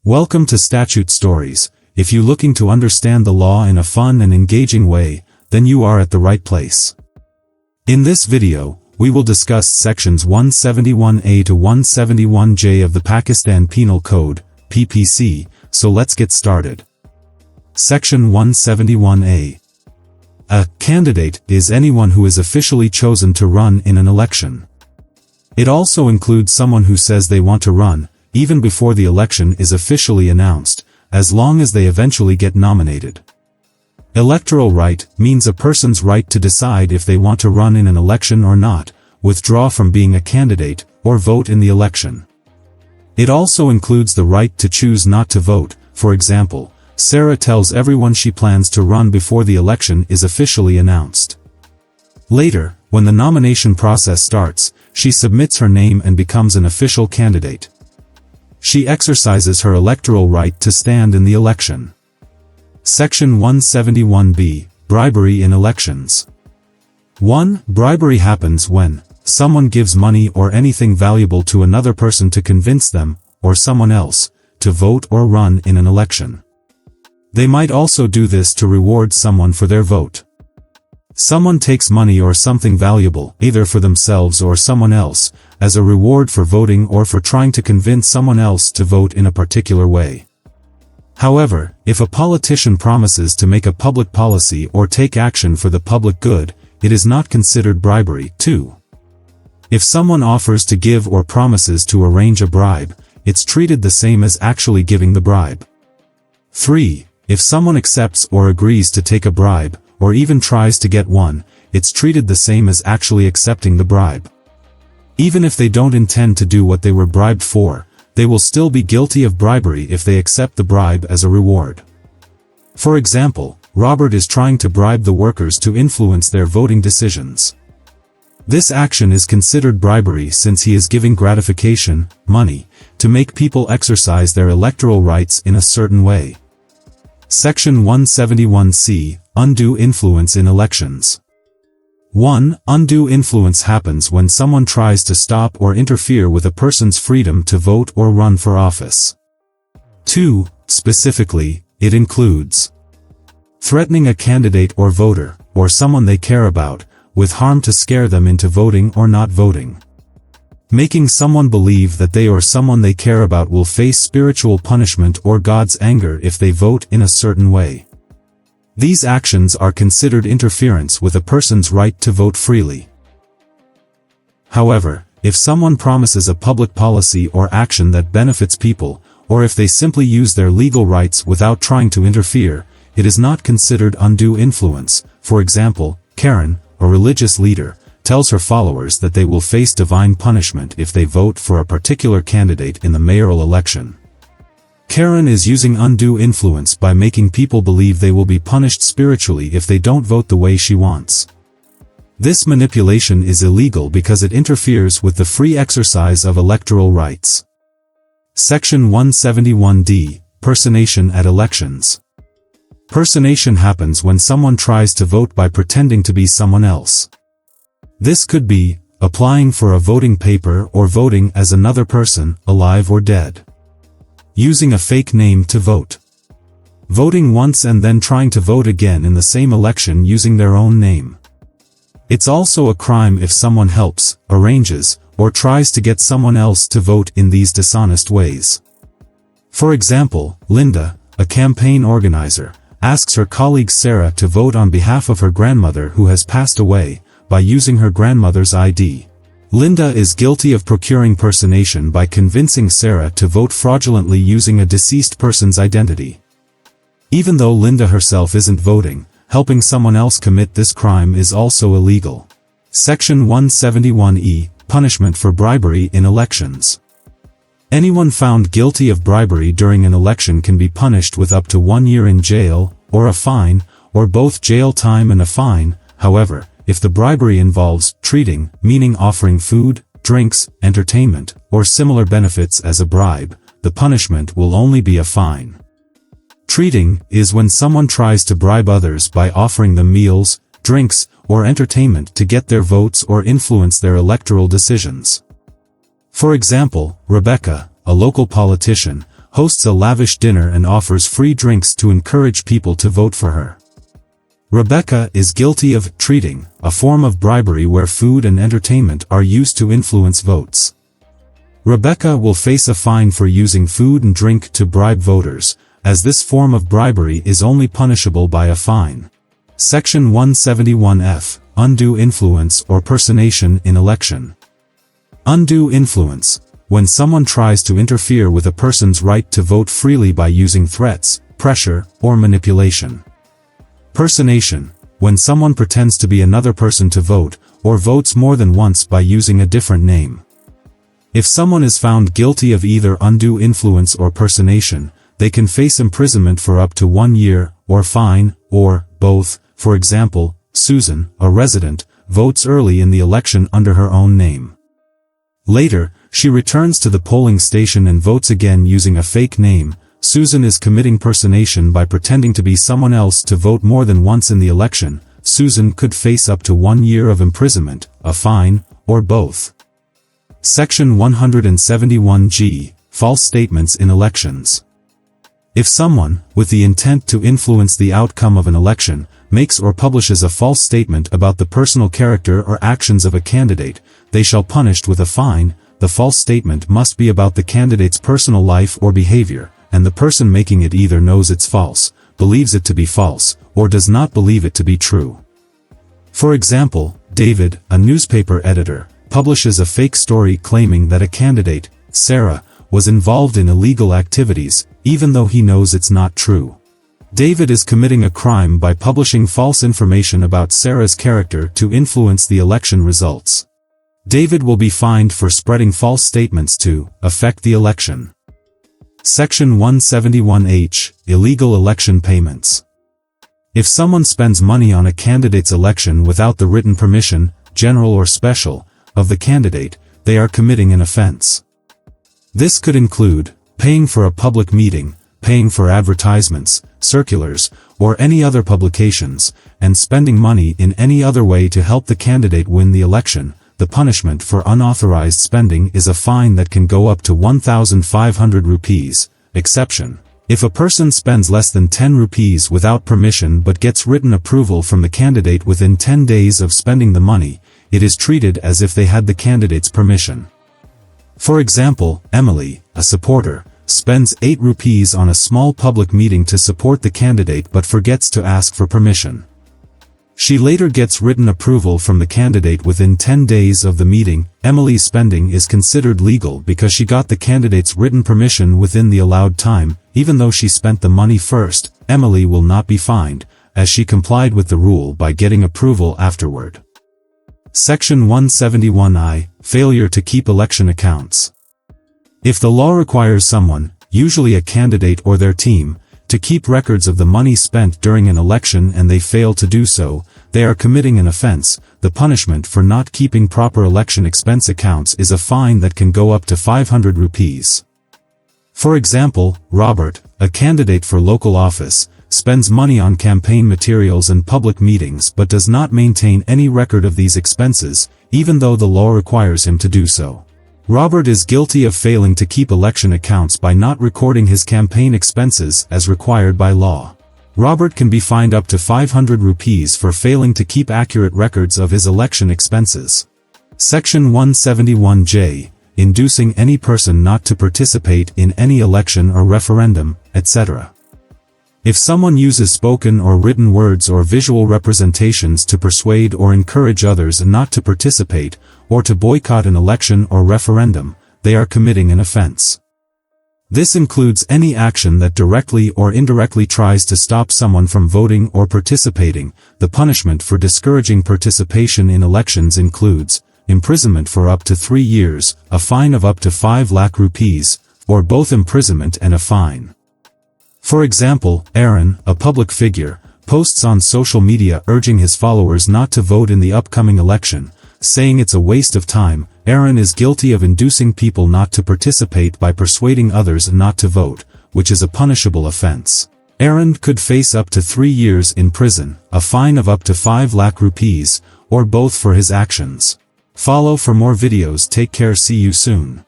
Welcome to Statute Stories. If you're looking to understand the law in a fun and engaging way, then you are at the right place. In this video, we will discuss sections 171A to 171J of the Pakistan Penal Code, PPC, so let's get started. Section 171A. A candidate is anyone who is officially chosen to run in an election. It also includes someone who says they want to run, even before the election is officially announced, as long as they eventually get nominated. Electoral right means a person's right to decide if they want to run in an election or not, withdraw from being a candidate, or vote in the election. It also includes the right to choose not to vote. For example, Sarah tells everyone she plans to run before the election is officially announced. Later, when the nomination process starts, she submits her name and becomes an official candidate. She exercises her electoral right to stand in the election. Section 171B. Bribery in elections. 1. Bribery happens when someone gives money or anything valuable to another person to convince them, or someone else, to vote or run in an election. They might also do this to reward someone for their vote. Someone takes money or something valuable, either for themselves or someone else, as a reward for voting or for trying to convince someone else to vote in a particular way. However, if a politician promises to make a public policy or take action for the public good, it is not considered bribery. 2. If someone offers to give or promises to arrange a bribe, it's treated the same as actually giving the bribe. 3. If someone accepts or agrees to take a bribe, or even tries to get one, it's treated the same as actually accepting the bribe. Even if they don't intend to do what they were bribed for, they will still be guilty of bribery if they accept the bribe as a reward. For example, Robert is trying to bribe the workers to influence their voting decisions. This action is considered bribery since he is giving gratification, money, to make people exercise their electoral rights in a certain way. Section 171C. Undue influence in elections. 1. Undue influence happens when someone tries to stop or interfere with a person's freedom to vote or run for office. 2. Specifically, it includes threatening a candidate or voter, or someone they care about, with harm to scare them into voting or not voting. Making someone believe that they or someone they care about will face spiritual punishment or God's anger if they vote in a certain way. These actions are considered interference with a person's right to vote freely. However, if someone promises a public policy or action that benefits people, or if they simply use their legal rights without trying to interfere, it is not considered undue influence. For example, Karen, a religious leader, tells her followers that they will face divine punishment if they vote for a particular candidate in the mayoral election. Karen is using undue influence by making people believe they will be punished spiritually if they don't vote the way she wants. This manipulation is illegal because it interferes with the free exercise of electoral rights. Section 171D. Personation at elections. Personation happens when someone tries to vote by pretending to be someone else. This could be applying for a voting paper or voting as another person, alive or dead. Using a fake name to vote. Voting once and then trying to vote again in the same election using their own name. It's also a crime if someone helps, arranges, or tries to get someone else to vote in these dishonest ways. For example, Linda, a campaign organizer, asks her colleague Sarah to vote on behalf of her grandmother who has passed away, by using her grandmother's ID. Linda is guilty of procuring personation by convincing Sarah to vote fraudulently using a deceased person's identity. Even though Linda herself isn't voting, helping someone else commit this crime is also illegal. Section 171E. Punishment for bribery in elections. Anyone found guilty of bribery during an election can be punished with up to 1 year in jail, or a fine, or both jail time and a fine. However, if the bribery involves treating, meaning offering food, drinks, entertainment, or similar benefits as a bribe, the punishment will only be a fine. Treating is when someone tries to bribe others by offering them meals, drinks, or entertainment to get their votes or influence their electoral decisions. For example, Rebecca, a local politician, hosts a lavish dinner and offers free drinks to encourage people to vote for her. Rebecca is guilty of treating, a form of bribery where food and entertainment are used to influence votes. Rebecca will face a fine for using food and drink to bribe voters, as this form of bribery is only punishable by a fine. Section 171F, Undue Influence or Personation in Election. Undue influence, when someone tries to interfere with a person's right to vote freely by using threats, pressure, or manipulation. Personation, when someone pretends to be another person to vote, or votes more than once by using a different name. If someone is found guilty of either undue influence or personation, they can face imprisonment for up to 1 year, or fine, or both. For example, Susan, a resident, votes early in the election under her own name. Later, she returns to the polling station and votes again using a fake name. Susan is committing personation by pretending to be someone else to vote more than once in the election. Susan could face up to 1 year of imprisonment, a fine, or both. Section 171G, False Statements in Elections. If someone, with the intent to influence the outcome of an election, makes or publishes a false statement about the personal character or actions of a candidate, they shall be punished with a fine. The false statement must be about the candidate's personal life or behavior, and the person making it either knows it's false, believes it to be false, or does not believe it to be true. For example, David, a newspaper editor, publishes a fake story claiming that a candidate, Sarah, was involved in illegal activities, even though he knows it's not true. David is committing a crime by publishing false information about Sarah's character to influence the election results. David will be fined for spreading false statements to affect the election. Section 171H, Illegal Election Payments. If someone spends money on a candidate's election without the written permission, general or special, of the candidate, they are committing an offense. This could include paying for a public meeting, paying for advertisements, circulars, or any other publications, and spending money in any other way to help the candidate win the election. The punishment for unauthorized spending is a fine that can go up to 1,500 rupees. Exception: if a person spends less than 10 rupees without permission but gets written approval from the candidate within 10 days of spending the money, it is treated as if they had the candidate's permission. For example, Emily, a supporter, spends 8 rupees on a small public meeting to support the candidate but forgets to ask for permission. She later gets written approval from the candidate within 10 days of the meeting. Emily's spending is considered legal because she got the candidate's written permission within the allowed time. Even though she spent the money first, Emily will not be fined, as she complied with the rule by getting approval afterward. Section 171I, Failure to keep election accounts. If the law requires someone, usually a candidate or their team, to keep records of the money spent during an election and they fail to do so, they are committing an offense. The punishment for not keeping proper election expense accounts is a fine that can go up to 500 rupees. For example, Robert, a candidate for local office, spends money on campaign materials and public meetings but does not maintain any record of these expenses, even though the law requires him to do so. Robert is guilty of failing to keep election accounts by not recording his campaign expenses as required by law. Robert can be fined up to 500 rupees for failing to keep accurate records of his election expenses. Section 171J, Inducing any person not to participate in any election or referendum, etc. If someone uses spoken or written words or visual representations to persuade or encourage others not to participate, or to boycott an election or referendum, they are committing an offense. This includes any action that directly or indirectly tries to stop someone from voting or participating. The punishment for discouraging participation in elections includes imprisonment for up to 3 years, a fine of up to 5 lakh rupees, or both imprisonment and a fine. For example, Aaron, a public figure, posts on social media urging his followers not to vote in the upcoming election, saying it's a waste of time. Aaron is guilty of inducing people not to participate by persuading others not to vote, which is a punishable offense. Aaron could face up to 3 years in prison, a fine of up to 5 lakh rupees, or both for his actions. Follow for more videos. Take care. See you soon.